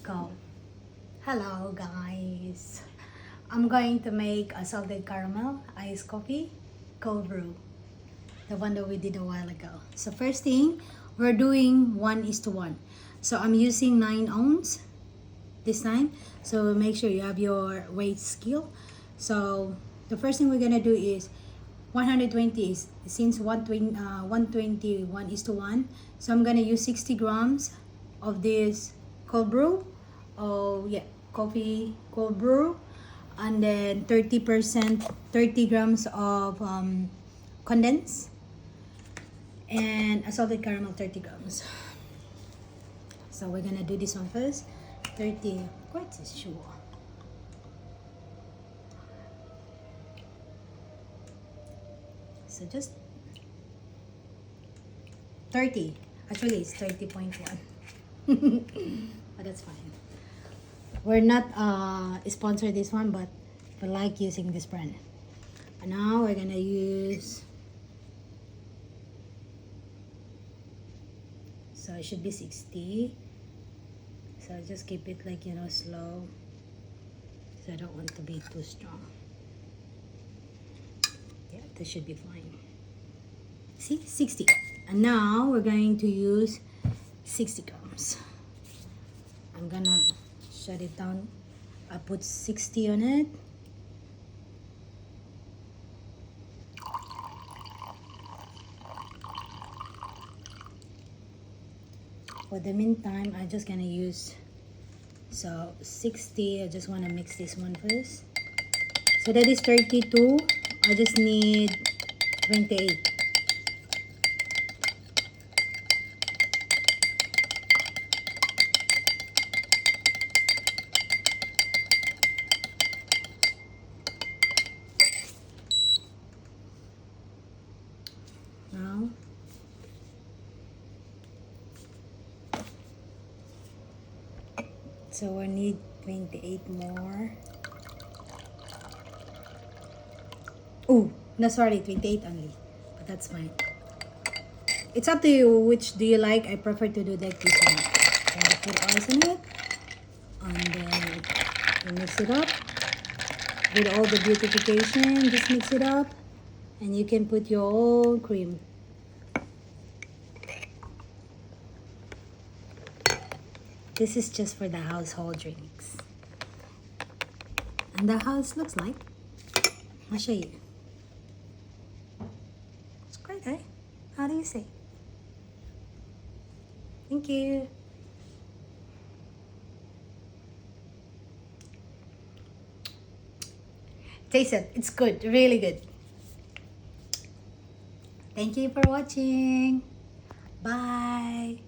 Go. Hello guys. I'm going to make a salted caramel iced coffee cold brew. The one that we did a while ago. So first thing, we're doing 1:1. So I'm using 9 ounce this time. So make sure you have your weight scale. So the first thing we're gonna do is 120 is since 120 1:1. So I'm gonna use 60 grams of this cold brew. Oh yeah, coffee cold brew, and then 30% 30 grams of condensed, and a salted caramel 30 grams. So we're gonna do this one first. 30, quite sure. So just 30. Actually, it's 30.1. But that's fine. We're not sponsored this one, but we like using this brand. And now we're gonna use. So it should be 60. So just keep it like, slow. So I don't want to be too strong. Yeah, this should be fine. See, 60. And now we're going to use 60 grams. I'm gonna shut it down. I put 60 on it. For the meantime, I'm just gonna use 60. I just want to mix this one first. So that is 32. I just need 28. Now so we need 28 more. Oh, no, sorry, 28 only. But that's fine. It's up to you. Which do you like? I prefer to do like this one. And you put ice in it. And then you mix it up. With all the beautification, just mix it up. And you can put your own cream. This is just for the household drinks. And the house looks like. I'll show you. It's great, eh? How do you say? Thank you. Taste it. It's good. Really good. Thank you for watching. Bye.